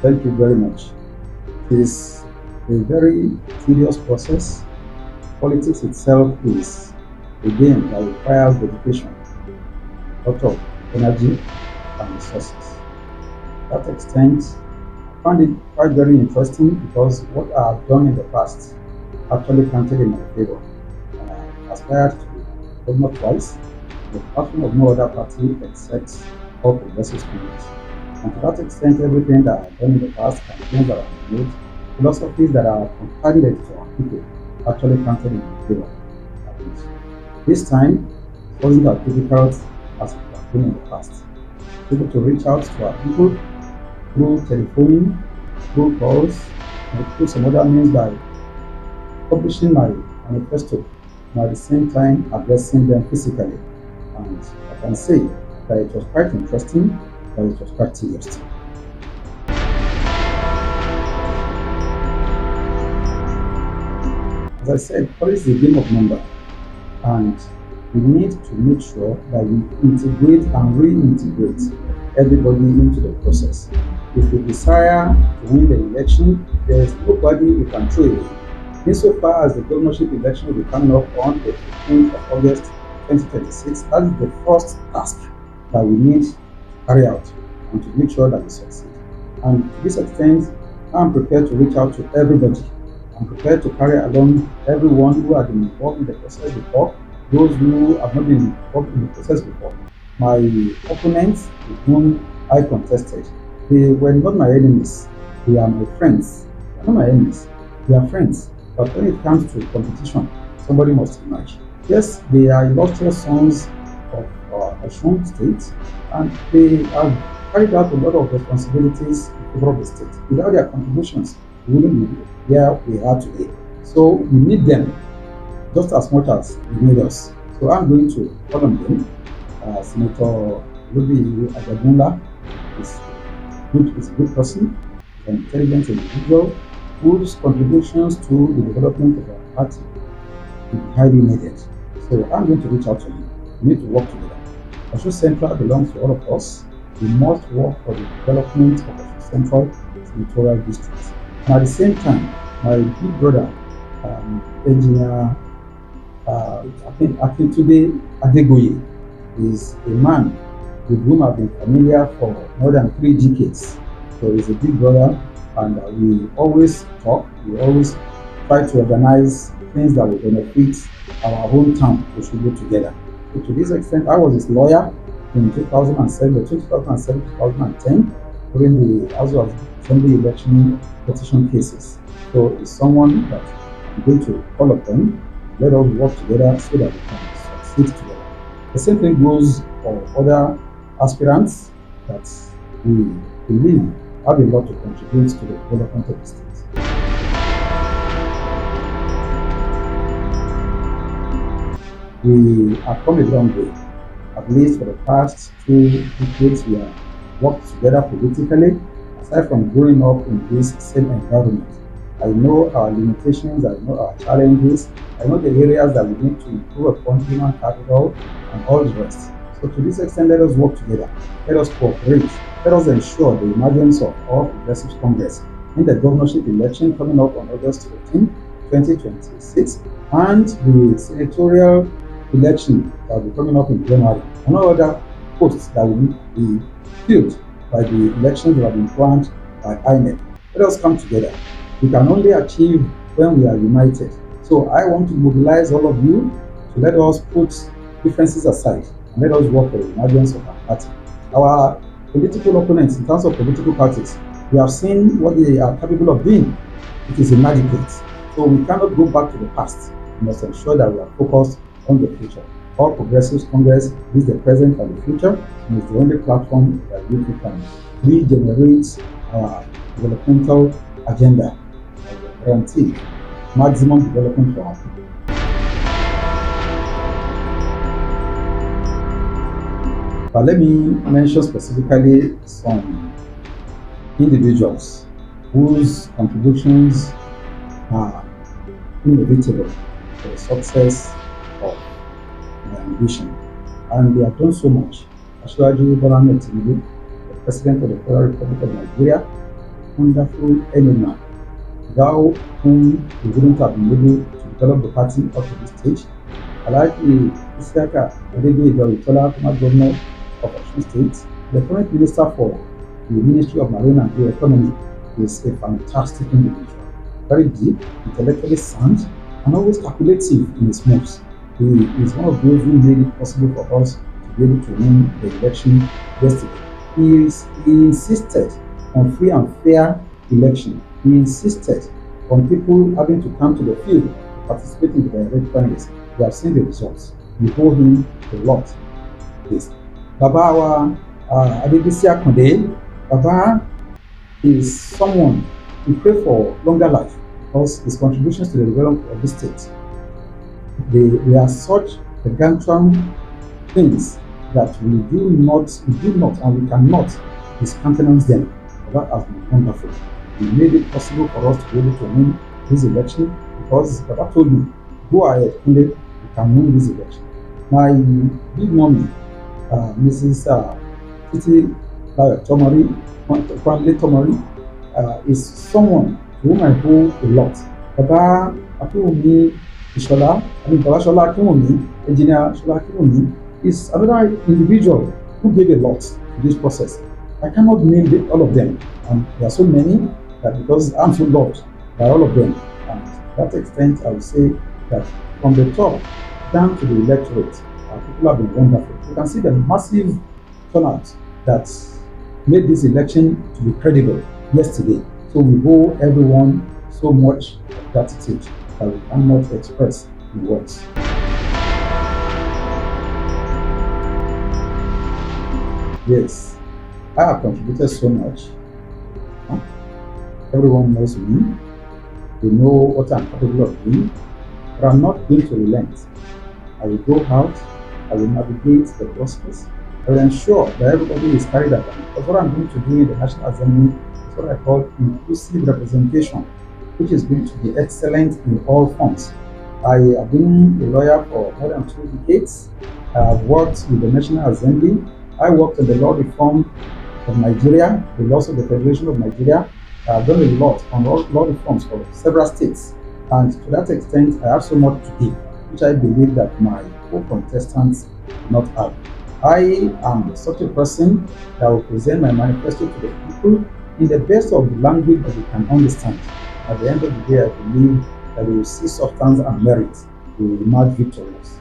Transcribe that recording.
Thank you very much. It is a very tedious process. Politics itself is a game that requires dedication, a lot of energy and resources. To that extent, I found it quite very interesting because what I have done in the past actually counted in my favor. I aspired to governor twice, the platform of no other party except all progressive Congress. And to that extent, everything that I've done in the past, campaigns that I've made, philosophies that are compatible to our people actually counted in my favor. And this time, it wasn't as difficult as it has been in the past. I was able to reach out to our people through telephoning, through calls, and through some other means by publishing my manifesto and at the same time addressing them physically. And I can say that it was quite interesting, but it was quite tedious. As I said, politics is a game of number, and we need to make sure that we integrate and reintegrate everybody into the process. If we desire to win the election, there is nobody we can throw away. Insofar as the governorship election will be coming up on the 15th of August 2026, that is the first task that we need to carry out and to make sure that we succeed. And to this extent, I'm prepared to reach out to everybody. I'm prepared to carry along everyone who has been involved in the process before, those who have not been involved in the process before. My opponents with whom I contested, they were not my enemies. They are my friends. They are not my enemies. They are friends. But when it comes to competition, somebody must emerge. Yes, they are illustrious sons of Osun State, and they have carried out a lot of responsibilities in favor of the state. Without their contributions, we wouldn't be where we are today. So we need them just as much as they need us. So I'm going to call on them. Senator Rasheed Adegoke is a good person, an intelligent individual whose contributions to the development of our party will be highly needed. So I'm going to reach out to him. We need to work together. Osun Central belongs to all of us. We must work for the development of Osun Central Senatorial District. And at the same time, my big brother, engineer Akintunde Adegoke, is a man with whom I've been familiar for more than 3 decades. So he's a big brother, and we always talk, we always try to organize things that will benefit our hometown. We should go together. So to this extent, I was his lawyer in 2007, between 2007 2010, during the House of Assembly election petition cases. So it's someone that I'm going to call upon. Let us work together so that we can succeed together. The same thing goes for other aspirants that we believe have a lot to contribute to the development of the state. We have come a long way. At least for the past 2 decades, we have worked together politically. Aside from growing up in this same environment, I know our limitations, I know our challenges, I know the areas that we need to improve upon human capital and all the rest. So to this extent, let us work together. Let us cooperate. Let us ensure the emergence of all progressive Congress in the governorship election coming up on August 14, 2026, and the senatorial election that will be coming up in January, and all other posts that will be filled by the elections that have been planned by INEC. Let us come together. We can only achieve when we are united. So I want to mobilize all of you to let us put differences aside and let us work for the emergence of our party. Our political opponents, in terms of political parties, we have seen what they are capable of doing. It is inadequate. So we cannot go back to the past. We must ensure that we are focused on the future. All Progressives Congress is the present and the future, and is the only platform that we can regenerate our developmental agenda and guarantee maximum development for our people. But let me mention specifically some individuals whose contributions are inevitable for the success of my ambition. And they have done so much. Asiwaju Bola Ahmed Tinubu, the President of the Federal Republic of Nigeria, wonderful enigma, without whom we wouldn't have been able to develop the party up to this stage. Alhaji Isiaka Adegoke former governor of Osun State, the current minister for the Ministry of Marine and Bioeconomy, is a fantastic individual, very deep, intellectually sound, and always calculative in his moves. He is one of those who made it possible for us to be able to win the election yesterday. He insisted on free and fair election. He insisted on people having to come to the field to participate in the direct primaries. We have seen the results. We owe him a lot. This Baba wa Adebisi Akonde, Baba is someone we pray for longer life because his contributions to the development of this state, they are such gargantuan things that we do not, and we cannot discountenance them. But that has been wonderful. He made it possible for us to be able to win this election because Baba told me, go ahead, Kunle, you can win this election. My big mommy, Mrs. Titi Tomori, Kunle Tomori, is someone to whom I owe a lot. Baba Akinwumi Ishola, Baba Shola Akinwumi, Engineer Shola Akinwumi, is another individual who gave a lot to this process. I cannot name all of them, and there are so many that because I'm so loved by all of them. And to that extent, I would say that from the top down to the electorate, people have been wonderful. You can see the massive turnout that made this election to be credible yesterday. So we owe everyone so much gratitude that we cannot express in words. Yes, I have contributed so much. Huh? Everyone knows me. They know what I'm capable of doing. But I'm not going to relent. I will go out. I will navigate the process. I will ensure that everybody is carried along. That's what I'm going to do in the National Assembly. It's what I call inclusive representation, which is going to be excellent in all forms. I have been a lawyer for more than 2 decades. I have worked with the National Assembly. I worked on the law reform of Nigeria, the laws of the Federation of Nigeria. I have done a lot on law reforms for several states. And to that extent, I have so much to give, which I believe that my co-contestants do not have. I am such a person that will present my manifesto to the people in the best of the language that they can understand. At the end of the day, I believe that we will see substance and merit. We will emerge victorious.